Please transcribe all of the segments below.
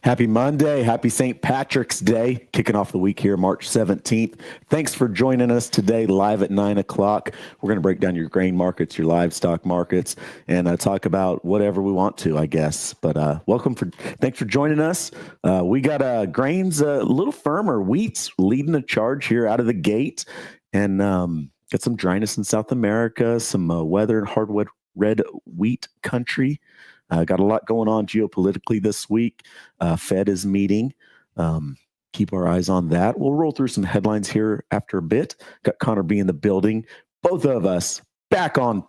Happy Monday. Happy St. Patrick's Day. Kicking off the week here, March 17th. Thanks for joining us today live at 9 o'clock. We're going to break down your grain markets, your livestock markets, and talk about whatever we want to, I guess. But thanks for joining us. We got grains a little firmer. Wheat's leading the charge here out of the gate. And got some dryness in South America, some weather and hardwood red wheat country. Got a lot going on geopolitically this week. Fed is meeting. Keep our eyes on that. We'll roll through some headlines here after a bit. Got Connor B in the building. Both of us back in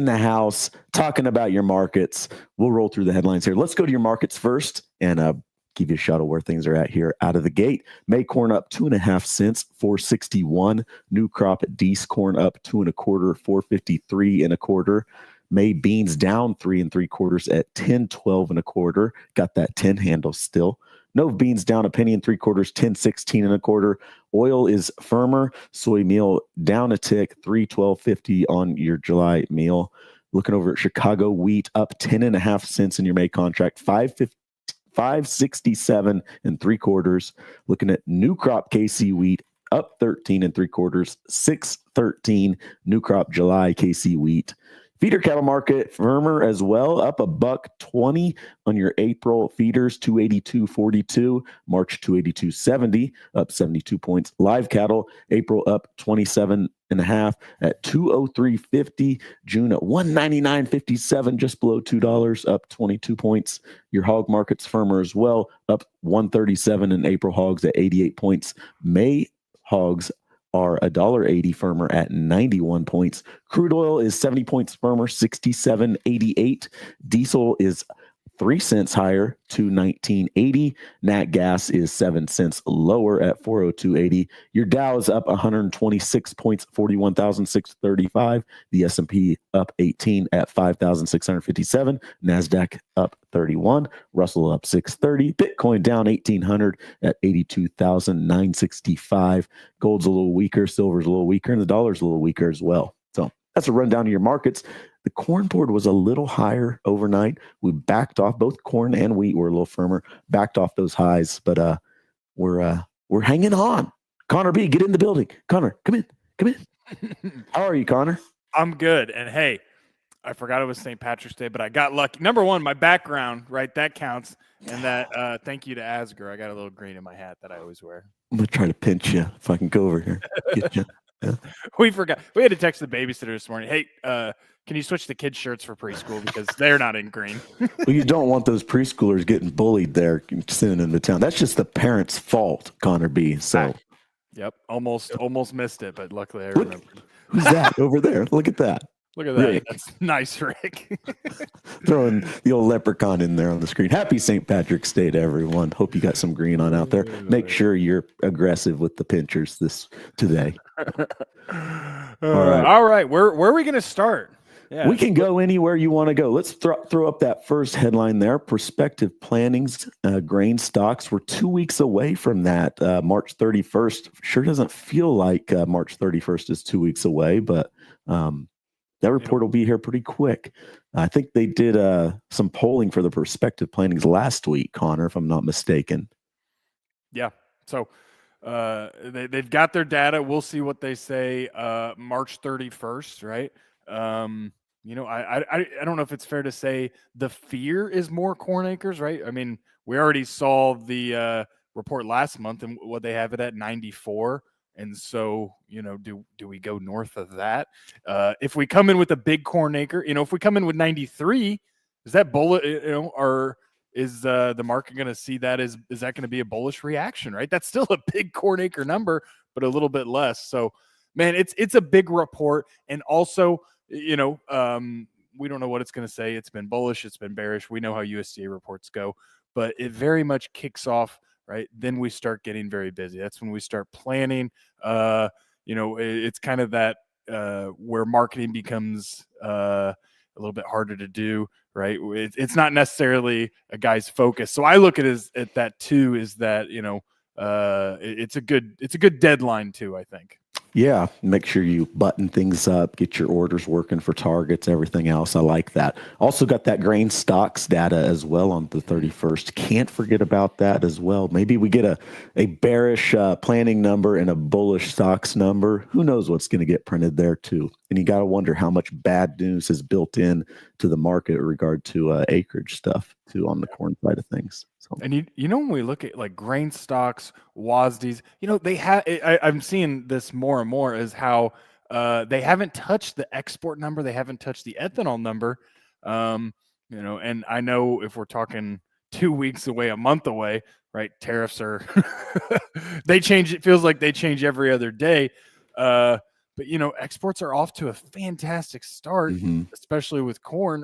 the house talking about your markets. We'll roll through the headlines here. Let's go to your markets first and give you a shot of where things are at here out of the gate. May corn up 2.5 cents, 461. New crop at Deese corn up 2 1/4, 453 1/4. May beans down 3 3/4 at 10.12 1/4. Got that 10 handle still. Nove beans down a penny and 3/4, 10.16 1/4. Oil is firmer. Soy meal down a tick, 3.1250 on your July meal. Looking over at Chicago wheat up 10.5 cents in your May contract, 567 3/4. Looking at new crop KC wheat up 13 3/4, 613 new crop July KC wheat. Feeder cattle market firmer as well, up $1.20 on your April feeders, 282.42, March 282.70, up 72 points. Live cattle, April up 27.5 at 203.50, June at 199.57, just below $2, up 22 points. Your hog market's firmer as well, up 137 in April hogs at 88 points. May hogs are $1.80 firmer at 91 points. Crude oil is 70 points firmer, 67.88. Diesel is 3 cents higher, 219.80. Nat gas is 7 cents lower at 402.80. Your Dow is up 126 points, 41,635. The S&P up 18 at 5,657. NASDAQ up 31. Russell up 630. Bitcoin down 1,800 at 82,965. Gold's a little weaker, silver's a little weaker, and the dollar's a little weaker as well. So that's a rundown of your markets. The corn board was a little higher overnight. We backed off. Both corn and wheat were a little firmer. Backed off those highs, but we're hanging on. Connor B, get in the building. Connor, come in. How are you, Connor? I'm good. And hey, I forgot it was St. Patrick's Day, but I got lucky. Number one, my background, right? That counts. And that thank you to Asger. I got a little green in my hat that I always wear. I'm gonna try to pinch you if I can go over here. Get you. Yeah. We forgot. We had to text the babysitter this morning. Hey, can you switch the kids' shirts for preschool because they're not in green? Well, you don't want those preschoolers getting bullied there sitting in the town. That's just the parents' fault, Connor B. So, yep, almost missed it, but luckily I remembered. Who's that over there? Look at that. Look at that. Rick. That's nice, Rick. Throwing the old leprechaun in there on the screen. Happy St. Patrick's Day to everyone. Hope you got some green on out there. Make sure you're aggressive with the pinchers today. All right. Where are we going to start? Yeah. We can go anywhere you want to go. Let's throw up that first headline there. Prospective plantings, grain stocks. We're 2 weeks away from that. March 31st. Sure doesn't feel like March 31st is 2 weeks away, but that report will be here pretty quick. I think they did some polling for the prospective plantings last week, Connor, if I'm not mistaken. Yeah. So they've got their data. We'll see what they say March 31st, right? I don't know if it's fair to say the fear is more corn acres, right? I mean, we already saw the report last month and what they have it at 94. And so, do we go north of that? If we come in with a big corn acre, if we come in with 93, is that bullet, or is the market going to see that is that going to be a bullish reaction, right? That's still a big corn acre number, but a little bit less. So, man, it's a big report. And also, we don't know what it's going to say. It's been bullish. It's been bearish. We know how USDA reports go, but it very much kicks off. Right. Then we start getting very busy. That's when we start planning. It's kind of that where marketing becomes a little bit harder to do. Right. It's not necessarily a guy's focus. So I look at that too, is that, it's a good deadline too, I think. Yeah, make sure you button things up, get your orders working for targets, everything else. I like that. Also got that grain stocks data as well on the 31st. Can't forget about that as well. Maybe we get a bearish planning number and a bullish stocks number. Who knows what's going to get printed there too. And you got to wonder how much bad news is built in to the market in regard to acreage stuff too on the corn side of things. So. And you know, when we look at like grain stocks, WASDs, you know, they have. I'm seeing this more and more is how they haven't touched the export number, they haven't touched the ethanol number. You know, and I know if we're talking 2 weeks away, a month away, right? Tariffs are they change. It feels like they change every other day. But you know, exports are off to a fantastic start, especially with corn.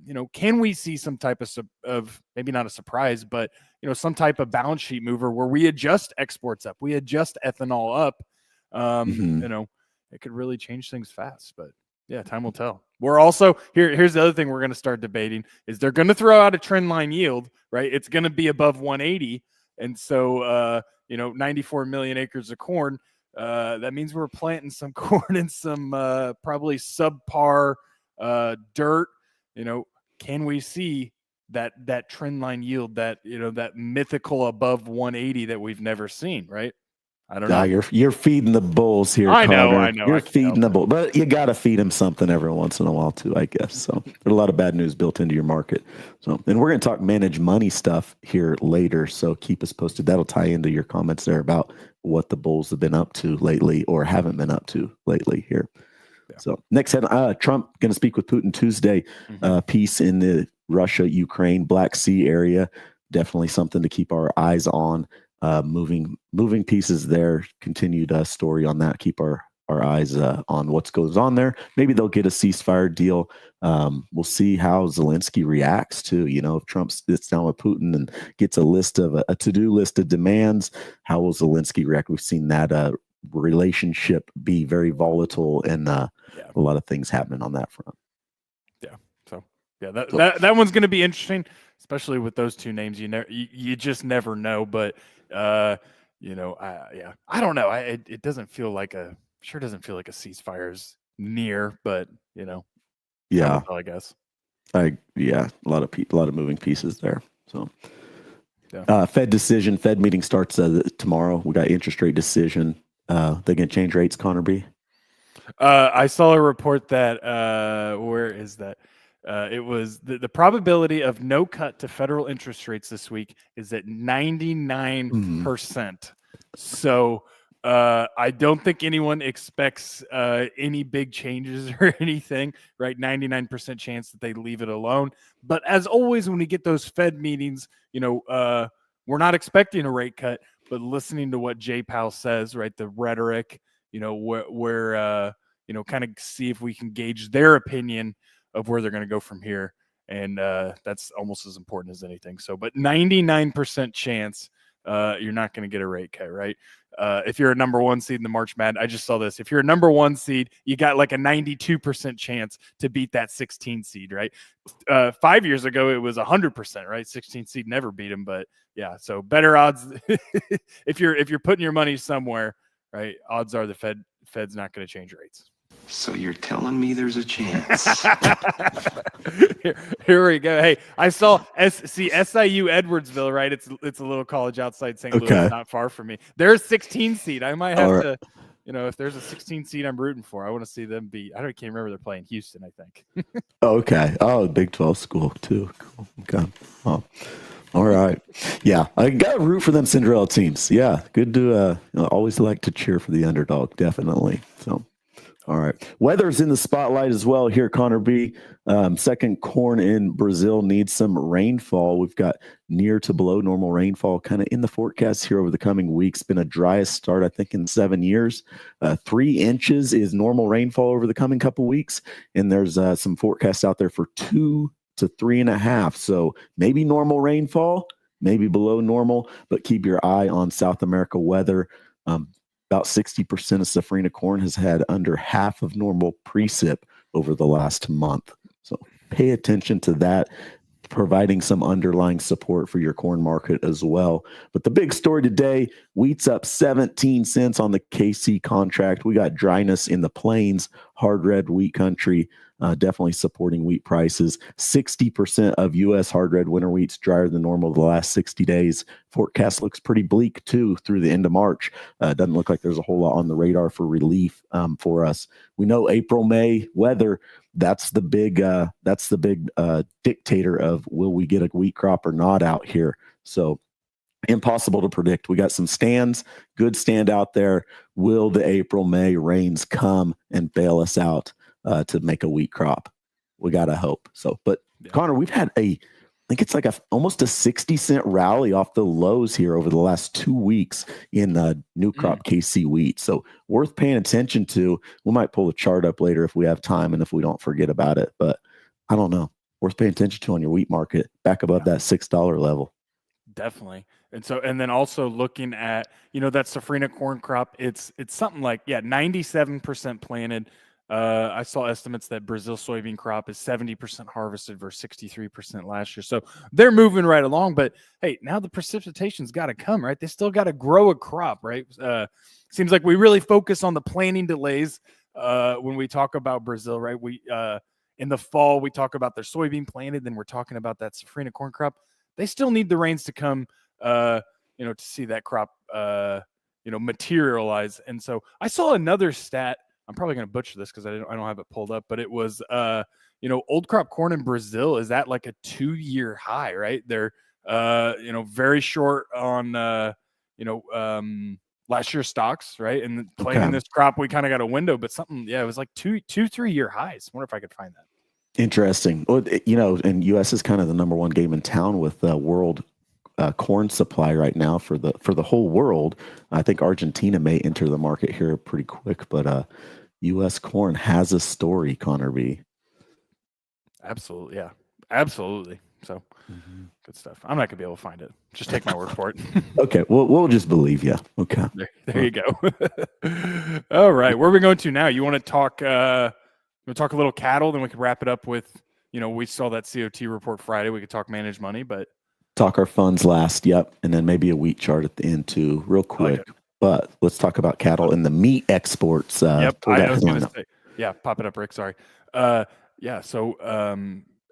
You know, can we see some type of maybe not a surprise, but you know, some type of balance sheet mover where we adjust exports up, we adjust ethanol up? You know, it could really change things fast. But yeah, time will tell. We're also here's the other thing we're going to start debating is they're going to throw out a trend line yield, right? It's going to be above 180, and so you know, 94 million acres of corn. That means we're planting some corn and some probably subpar dirt. You know, can we see that trend line yield, that, you know, that mythical above 180 that we've never seen, right? I don't know. You're feeding the bulls here, I know, Connor. I know. You're feeding the bull, but you got to feed them something every once in a while too, I guess. So there's a lot of bad news built into your market. So, and we're going to talk manage money stuff here later. So keep us posted. That'll tie into your comments there about what the bulls have been up to lately or haven't been up to lately here. Yeah. So next head, Trump going to speak with Putin Tuesday. Peace in the Russia-Ukraine Black Sea area. Definitely something to keep our eyes on. Moving pieces there. Continued story on that. Keep our eyes on what goes on there. Maybe they'll get a ceasefire deal. We'll see how Zelensky reacts to, you know, if Trump sits down with Putin and gets a list of a to-do list of demands. How will Zelensky react? We've seen that relationship be very volatile and a lot of things happening on that front. Yeah. So yeah, that one's going to be interesting, especially with those two names. You just never know, but. You know, I don't know. It doesn't feel like a ceasefire is near, but you know, I guess. A lot of moving pieces there. So, Fed meeting starts tomorrow. We got interest rate decision. They gonna change rates, Connor B. I saw a report that where is that? It was the probability of no cut to federal interest rates this week is at 99%. So I don't think anyone expects any big changes or anything, right? 99% chance that they leave it alone. But as always, when we get those Fed meetings, you know, we're not expecting a rate cut, but listening to what Jay Powell says, right? The rhetoric, you know, where you know, kind of see if we can gauge their opinion of where they're going to go from here. And that's almost as important as anything. So, but 99% chance you're not going to get a rate cut, right? If you're a number one seed in the March Madness, I just saw this. If you're a number one seed, you got like a 92% chance to beat that 16 seed, right? 5 years ago, it was 100%, right? 16 seed never beat them, but yeah. So better odds if you're putting your money somewhere, right? Odds are the Fed's not going to change rates. So you're telling me there's a chance? Here we go. Hey, I saw SIU Edwardsville, right? It's a little college outside St. Louis, not far from me. There's 16 seed. I might have to, you know, if there's a 16 seed I'm rooting for, I want to see them beat. Can't remember, they're playing Houston, I think. Okay. Oh, Big 12 school too. Cool. Okay. Oh. All right. Yeah, I got to root for them Cinderella teams. Yeah, good to always like to cheer for the underdog, definitely. So. All right. Weather's in the spotlight as well here, Connor B. Second corn in Brazil needs some rainfall. We've got near to below normal rainfall kind of in the forecast here over the coming weeks. Been a driest start, I think, in 7 years. 3 inches is normal rainfall over the coming couple weeks. And there's some forecasts out there for 2 to 3.5. So maybe normal rainfall, maybe below normal, but keep your eye on South America weather. About 60% of safrinha corn has had under half of normal precip over the last month. So pay attention to that. providing some underlying support for your corn market as well. But the big story today, wheat's up 17 cents on the KC contract. We got dryness in the plains, hard red wheat country, definitely supporting wheat prices. 60% of U.S. hard red winter wheat's drier than normal the last 60 days. Forecast looks pretty bleak too through the end of March. Doesn't look like there's a whole lot on the radar for relief for us. We know April, May weather. That's the big dictator of will we get a wheat crop or not out here. So impossible to predict. We got some good stand out there. Will the April, May rains come and bail us out to make a wheat crop? We got to hope. So, but yeah. Connor, we've had I think it's like almost a 60-cent rally off the lows here over the last 2 weeks in new crop KC wheat. So worth paying attention to. We might pull the chart up later if we have time and if we don't forget about it. But I don't know. Worth paying attention to on your wheat market back above that $6 level. Definitely. And then also looking at, that safrinha corn crop, it's something like, 97% planted. I saw estimates that Brazil soybean crop is 70% harvested versus 63% last year. So they're moving right along. But hey, now the precipitation's got to come, right? They still got to grow a crop, right? Seems like we really focus on the planting delays when we talk about Brazil, right? We in the fall we talk about their soybean planted, then we're talking about that safrinha corn crop. They still need the rains to come, to see that crop, materialize. And so I saw another stat. I'm probably going to butcher this because I don't have it pulled up, but it was, old crop corn in Brazil is at like a 2-year high, right? They're, very short on, last year's stocks, right? And planting this crop, we kind of got a window, but something, it was like 3-year highs. I wonder if I could find that. Interesting. Well, and U.S. is kind of the number one game in town with world corn supply right now for the whole world. I think Argentina may enter the market here pretty quick, but U.S. corn has a story, Connor B. Absolutely. Yeah, absolutely. So good stuff. I'm not gonna be able to find it. Just take my word for it. Okay. We'll just believe you. Okay. There you go. All right. Where are we going to now? You want to talk, a little cattle, then we could wrap it up with, we saw that COT report Friday. We could talk managed money, but talk our funds last. Yep. And then maybe a wheat chart at the end too, real quick. Okay. But let's talk about cattle and the meat exports. Yep. I was going to say, pop it up, Rick. Sorry. So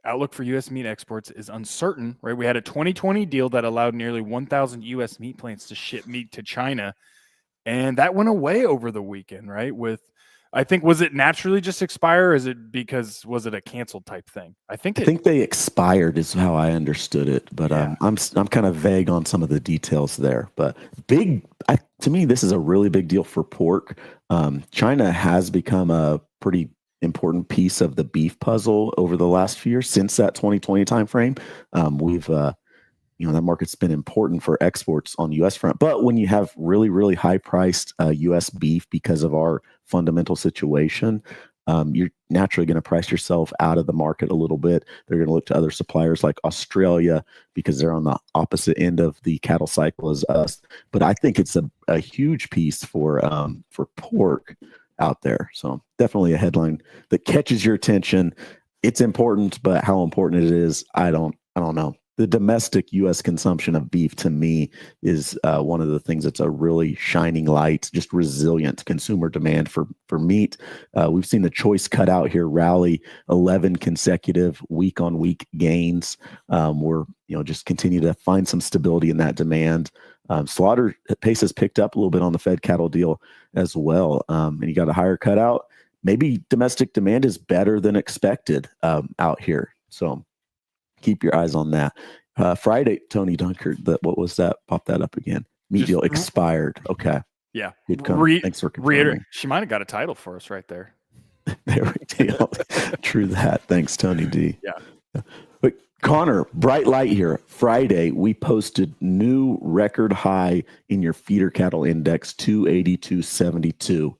outlook for U.S. meat exports is uncertain, right? We had a 2020 deal that allowed nearly 1,000 U.S. meat plants to ship meat to China. And that went away over the weekend, right? I think, was it naturally just expire? Or was it a canceled type thing? I think they expired is how I understood it, but I'm kind of vague on some of the details there. But to me, this is a really big deal for pork. China has become a pretty important piece of the beef puzzle over the last few years since that 2020 timeframe. That market's been important for exports on the U.S. front. But when you have really, really high priced U.S. beef because of our fundamental situation, you're naturally going to price yourself out of the market a little bit. They're going to look to other suppliers like Australia because they're on the opposite end of the cattle cycle as us. But I think it's a huge piece for pork out there. So definitely a headline that catches your attention. It's important, but how important it is, I don't know. The domestic U.S. consumption of beef, to me, is one of the things that's a really shining light, just resilient consumer demand for meat. We've seen the choice cut out here rally 11 consecutive week-on-week gains. We're just continue to find some stability in that demand. Slaughter pace has picked up a little bit on the fed cattle deal as well. And you got a higher cutout. Maybe domestic demand is better than expected out here. So keep your eyes on that. Friday, Tony Dunkard, what was that? Pop that up again. Meat deal expired. Okay. Yeah. Good comment. Thanks for confirming. She might have got a title for us right there. There we go. True that. Thanks, Tony D. Yeah. But Connor, bright light here. Friday, we posted new record high in your feeder cattle index, 282.72.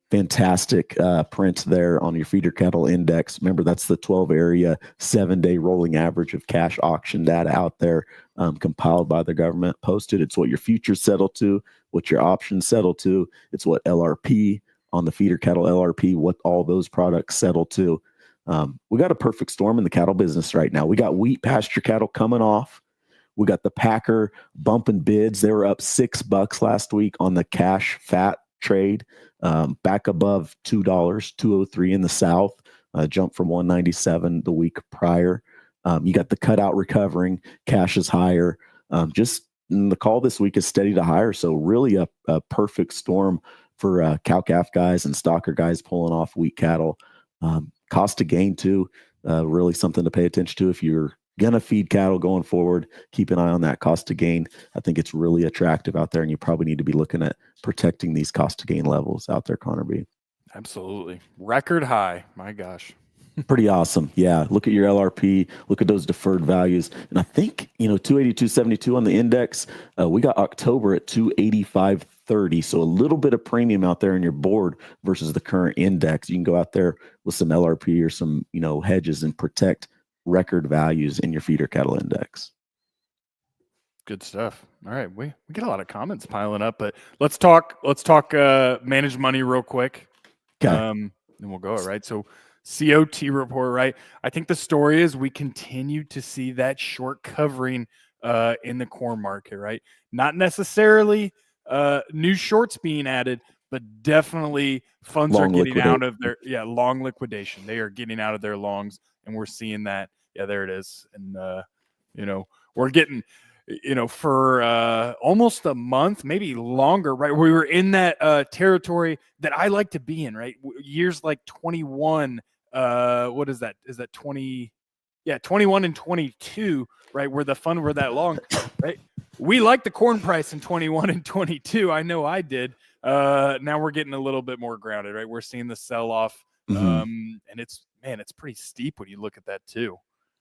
Fantastic print there on your feeder cattle index. Remember, that's the 12 area 7-day rolling average of cash auction data out there, compiled by the government, posted. It's what your futures settle to, what your options settle to. It's what LRP on the feeder cattle LRP, what all those products settle to. We got a perfect storm in the cattle business right now. We got wheat pasture cattle coming off. We got the Packer bumping bids. They were up $6 last week on the cash fat trade, back above $2, $2.03 in the South, jumped from $1.97 the week prior. You got the cutout recovering, cash is higher. Just the call this week is steady to higher. So really a perfect storm for cow-calf guys and stocker guys pulling off wheat cattle. Cost to gain too, really something to pay attention to if you're going to feed cattle going forward. Keep an eye on that cost to gain. I think it's really attractive out there, and you probably need to be looking at protecting these cost to gain levels out there, Connor B. Absolutely. Record high. My gosh. Pretty awesome. Yeah. Look at your LRP. Look at those deferred values. And I think, 282.72 on the index. We got October at 285.30. So a little bit of premium out there in your board versus the current index. You can go out there with some LRP or some, hedges and protect record values in your feeder cattle index. Good stuff. All right. We get a lot of comments piling up, but let's talk managed money real quick. Okay. And we'll go, right? So COT report, right? I think the story is we continue to see that short covering in the corn market, right? Not necessarily new shorts being added, but definitely funds are getting out of their long liquidation. They are getting out of their longs, and we're seeing that. Yeah, there it is. And we're getting for almost a month, maybe longer, right? We were in that territory that I like to be in, right? Years like 21. What is that? Is that 20? Yeah, 21 and 22, right? Where the fund were that long, right? We liked the corn price in 21 and 22. I know I did. Now we're getting a little bit more grounded, right? We're seeing the sell off, and it's pretty steep when you look at that too.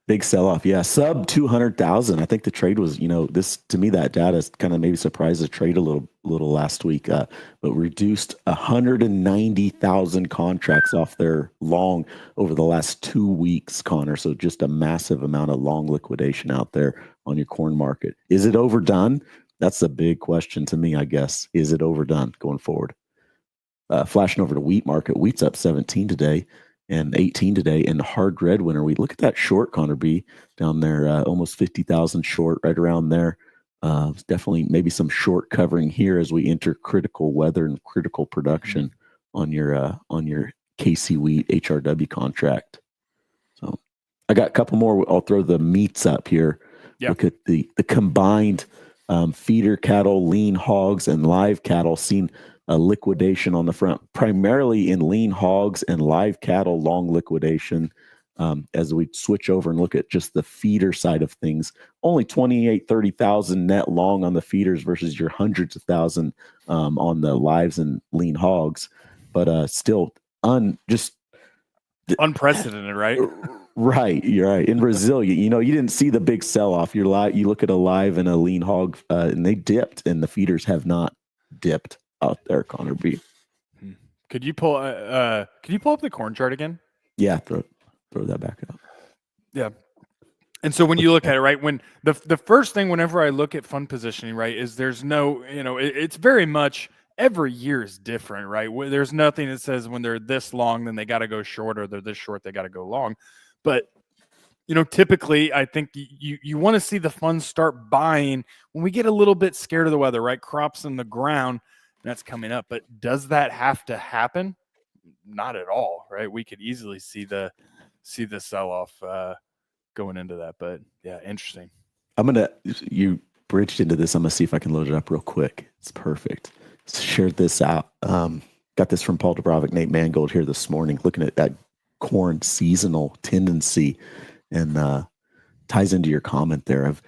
Big sell-off, yeah. Sub 200,000. I think the trade was, this to me that data kind of maybe surprised the trade a little last week, but reduced 190,000 contracts off their long over the last 2 weeks, Connor. So just a massive amount of long liquidation out there on your corn market. Is it overdone? That's a big question to me, I guess. Is it overdone going forward? Flashing over to wheat market. Wheat's up 17 today. And 18 today in hard red winter wheat. Look at that short, Connor B, down there, almost 50,000 short, right around there. Definitely maybe some short covering here as we enter critical weather and critical production on your KC wheat HRW contract. So I got a couple more. I'll throw the meats up here. Yeah. Look at the combined feeder cattle, lean hogs, and live cattle seen a liquidation on the front, primarily in lean hogs and live cattle, long liquidation. As we switch over and look at just the feeder side of things, only 30,000 net long on the feeders versus your hundreds of thousand on the lives and lean hogs, but still just unprecedented, right? Right, you're right. In Brazil, you didn't see the big sell-off. You look at a live and a lean hog, and they dipped, and the feeders have not dipped out there, Connor B. Could you pull up the corn chart again? Yeah, throw that back up. Yeah. And so when you look at it, right, when the first thing whenever I look at fund positioning, right, is there's no, it's very much every year is different, right? There's nothing that says when they're this long, then they got to go short, or they're this short, they got to go long. But typically, I think you want to see the funds start buying when we get a little bit scared of the weather, right? Crops in the ground. That's coming up, but does that have to happen? Not at all, right? We could easily see the sell-off going into that, but yeah, interesting. You bridged into this. I'm gonna see if I can load it up real quick. It's perfect. Shared this out. Got this from Paul Dubrovik, Nate Mangold here this morning, looking at that corn seasonal tendency, and ties into your comment there of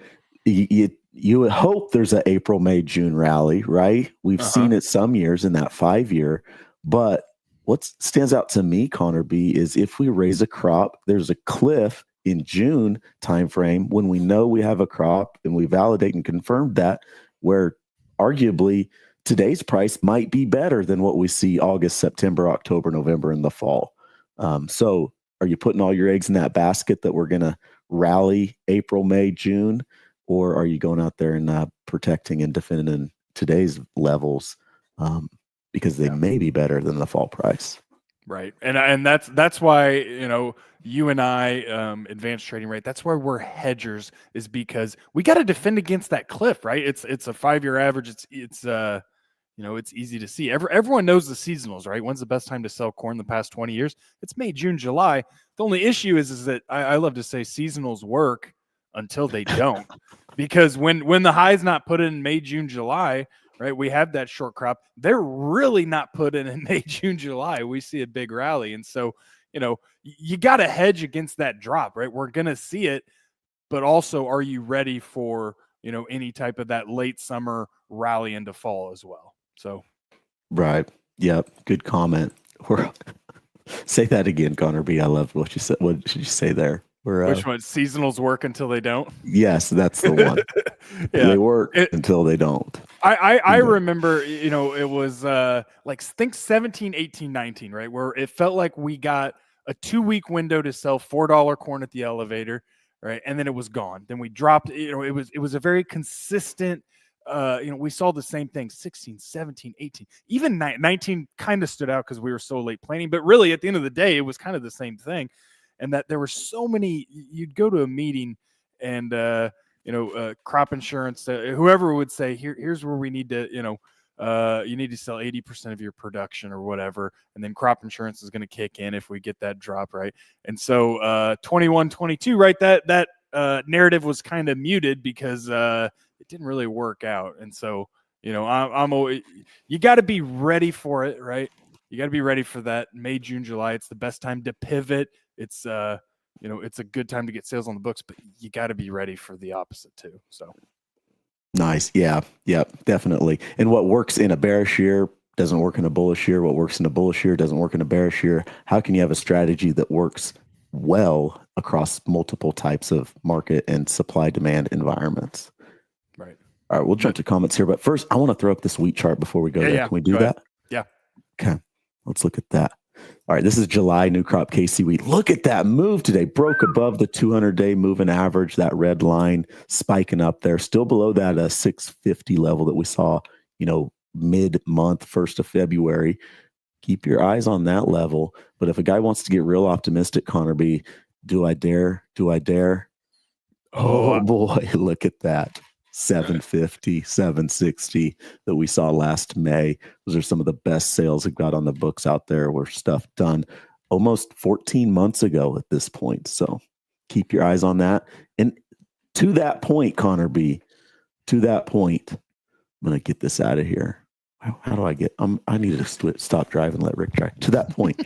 you would hope there's an April, May, June rally, right? We've seen it some years in that 5-year, but what stands out to me, Connor B, is if we raise a crop, there's a cliff in June timeframe when we know we have a crop and we validate and confirm that, where arguably today's price might be better than what we see August, September, October, November in the fall. So are you putting all your eggs in that basket that we're going to rally April, May, June? Or are you going out there and protecting and defending today's levels because they may be better than the fall price? Right. And that's why, you and I, advanced trading rate, that's why we're hedgers, is because we got to defend against that cliff, right? It's a 5-year average. It's easy to see. Everyone knows the seasonals, right? When's the best time to sell corn the past 20 years? It's May, June, July. The only issue is that I love to say seasonals work until they don't. Because when the high's not put in May, June, July, right, we have that short crop. They're really not put in May, June, July. We see a big rally. And so, you got to hedge against that drop, right? We're going to see it, but also, are you ready for, any type of that late summer rally into fall as well? So, Right. Yep. Good comment. Say that again, Connor B. I love what you said. What did you say there? which one? Seasonals work until they don't? Yes, that's the one. Yeah. They work until they don't. I remember, it was think 17, 18, 19, right? Where it felt like we got a 2-week window to sell $4 corn at the elevator, right? And then it was gone. Then we dropped, it was a very consistent, we saw the same thing, 16, 17, 18, even 19 kind of stood out because we were so late planting. But really, at the end of the day, it was kind of the same thing. And that there were so many, you'd go to a meeting and, crop insurance, whoever would say, here's where we need to, you need to sell 80% of your production or whatever. And then crop insurance is going to kick in if we get that drop, right? And so 21, 22, right? That narrative was kind of muted because it didn't really work out. And so, I'm always, you got to be ready for it, right? You got to be ready for that May, June, July. It's the best time to pivot. It's it's a good time to get sales on the books, but you got to be ready for the opposite too. So nice. Yeah. Yep. Definitely. And what works in a bearish year doesn't work in a bullish year. What works in a bullish year doesn't work in a bearish year. How can you have a strategy that works well across multiple types of market and supply demand environments? Right. All right. We'll jump to comments here, but first I want to throw up this wheat chart before we go there. Yeah. Can we do that? Yeah. Okay. Let's look at that. All right, this is July new crop KC wheat. Look at that move today. Broke above the 200-day moving average, that red line spiking up there. Still below that 650 level that we saw, mid-month, 1st of February. Keep your eyes on that level. But if a guy wants to get real optimistic, Connor B, do I dare? Do I dare? Oh boy, look at that. 750, 760 that we saw last May. Those are some of the best sales that got on the books out there, were stuff done almost 14 months ago at this point. So keep your eyes on that. And to that point, Connor B, to that point, I'm going to get this out of here. How do I get, I need to stop driving, let Rick drive. To that point,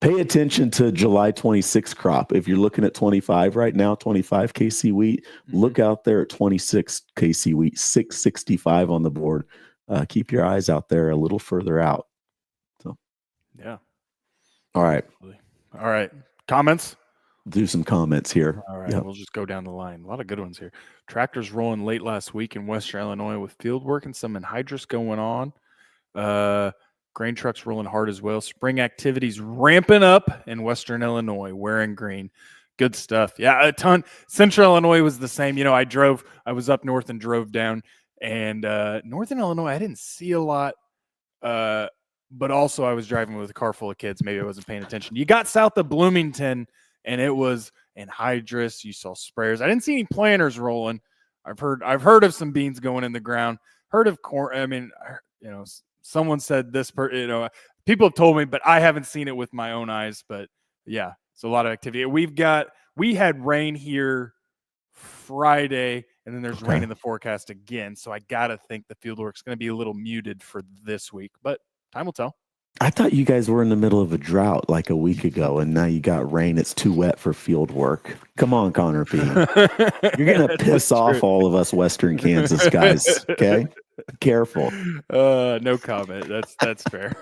pay attention to July 26 crop. If you're looking at 25 right now, 25 KC wheat, look out there at 26 KC wheat, 665 on the board. Keep your eyes out there a little further out. So, yeah. All right. All right. Comments? Do some comments here. All right. Yep. We'll just go down the line. A lot of good ones here. Tractors rolling late last week in Western Illinois with field work and some anhydrous going on. Grain trucks rolling hard as well. Spring activities ramping up in Western Illinois, wearing green. Good stuff. Yeah, a ton. Central Illinois was the same. I was up north and drove down. And Northern Illinois, I didn't see a lot. But also I was driving with a car full of kids. Maybe I wasn't paying attention. You got south of Bloomington, and it was anhydrous. You saw sprayers. I didn't see any planters rolling. I've heard of some beans going in the ground. Heard of corn. I mean, someone said this, people have told me, but I haven't seen it with my own eyes. But yeah, it's a lot of activity. We had rain here Friday, and then there's rain in the forecast again. So I got to think the field work's going to be a little muted for this week, but time will tell. I thought you guys were in the middle of a drought like a week ago, and now you got rain. It's too wet for field work. Come on, Connor P. You're going to piss off all of us Western Kansas guys, okay? Careful. No comment. That's fair.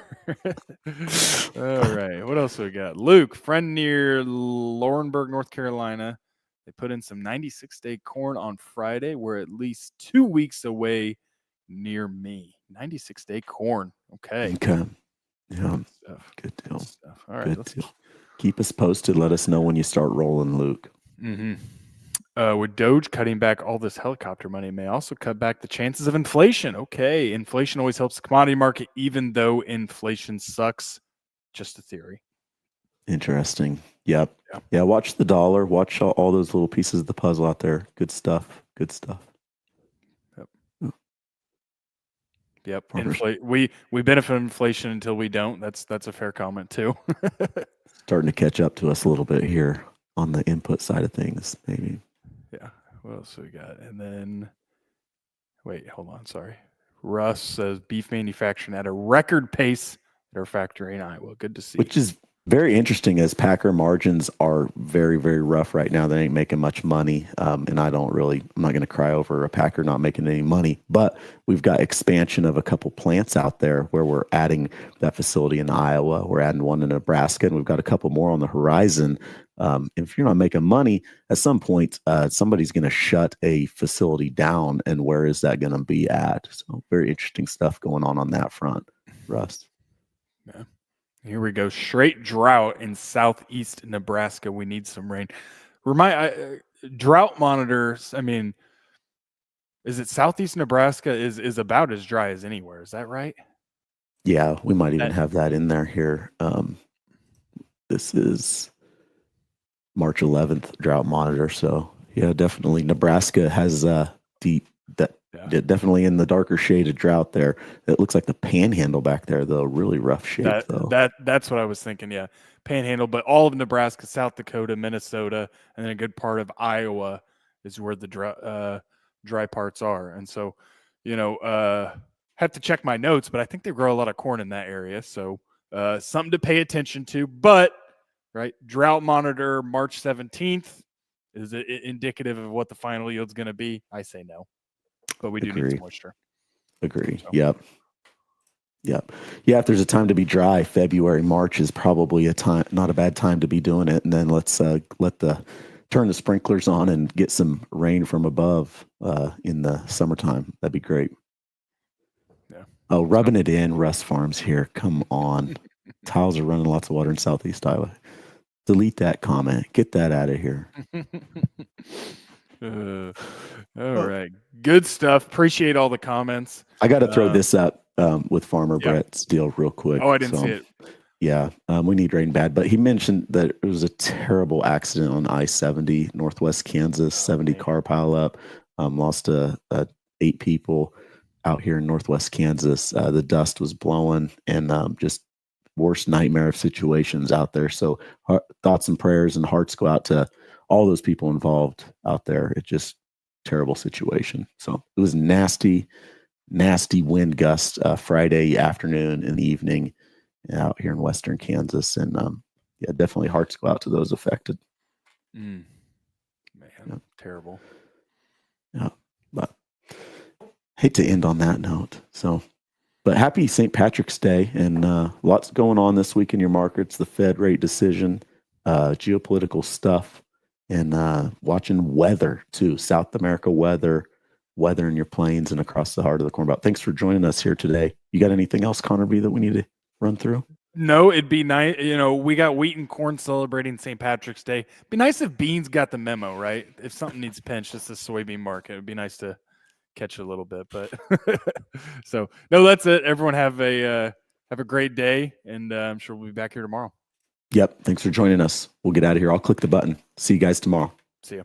All right. What else we got? Luke, friend near Laurinburg, North Carolina. They put in some 96-day corn on Friday. We're at least 2 weeks away near me. 96-day corn. Okay. Yeah. Good deal. All right. Good deal. Keep us posted. Let us know when you start rolling, Luke. Mm-hmm. With Doge cutting back all this helicopter money, may also cut back the chances of inflation. Okay. Inflation always helps the commodity market, even though inflation sucks. just a theory. Interesting. Yep. Yeah. Yeah. Watch the dollar. Watch all those little pieces of the puzzle out there. Good stuff. Good stuff. Yep. Farmers. We benefit from inflation until we don't. That's a fair comment too. Starting to catch up to us a little bit here on the input side of things, maybe. Yeah. What else we got? And then, wait, hold on. Sorry. Russ says beef manufacturing at a record pace at our factory in Iowa. Good to see. Which is very interesting, as packer margins are very, very rough right now. They ain't making much money. And I'm not going to cry over a packer not making any money, but we've got expansion of a couple plants out there where we're adding that facility in Iowa. We're adding one in Nebraska, and we've got a couple more on the horizon. If you're not making money, at some point, somebody's going to shut a facility down. And where is that going to be at? So very interesting stuff going on that front, Russ. Yeah. Here we go. Straight drought in southeast Nebraska. We need some rain. Drought monitors. I mean, is it southeast Nebraska is about as dry as anywhere? Is that right? Yeah, we might even have that in there here. This is March 11th drought monitor. So yeah, definitely Nebraska has definitely in the darker shade of drought there. It looks like the Panhandle back there, though, really rough shape. That's what I was thinking. Yeah, Panhandle, but all of Nebraska, South Dakota, Minnesota, and then a good part of Iowa is where the dry parts are. And so, have to check my notes, but I think they grow a lot of corn in that area. So something to pay attention to. But right, drought monitor March 17th. Is it indicative of what the final yield's going to be? I say no. But we do need some moisture. Agree. So. Yep. Yeah, if there's a time to be dry, February, March is probably not a bad time to be doing it. And then let's turn the sprinklers on and get some rain from above in the summertime. That'd be great. Yeah. Oh, rubbing it in, Russ Farms here. Come on. Tiles are running lots of water in southeast Iowa. Delete that comment. Get that out of here. All right. Good stuff. Appreciate all the comments. I got to throw this up with Farmer Brett's deal real quick. Oh, I didn't see it. Yeah, we need rain bad. But he mentioned that it was a terrible accident on I-70, Northwest Kansas, 70 car pileup. Lost 8 people out here in Northwest Kansas. The dust was blowing, and just worst nightmare of situations out there. So thoughts and prayers and hearts go out to all those people involved out there. It's just terrible situation. So it was nasty wind gusts Friday afternoon and evening out here in western Kansas. And yeah, definitely hearts go out to those affected. Man, yeah. Terrible. Yeah, but hate to end on that note. So, but happy St. Patrick's Day, and lots going on this week in your markets. The Fed rate decision, geopolitical stuff, and watching weather too. South America weather in your plains and across the heart of the Corn Belt. Thanks for joining us here today. You got anything else, Connor B, that we need to run through? No, it'd be nice. We got wheat and corn celebrating St. Patrick's Day. It'd be nice if beans got the memo, right? If something needs pinched, it's the soybean market. It'd be nice to catch it a little bit, but so no, that's it. Everyone have a great day, and I'm sure we'll be back here tomorrow. Yep. Thanks for joining us. We'll get out of here. I'll click the button. See you guys tomorrow. See ya.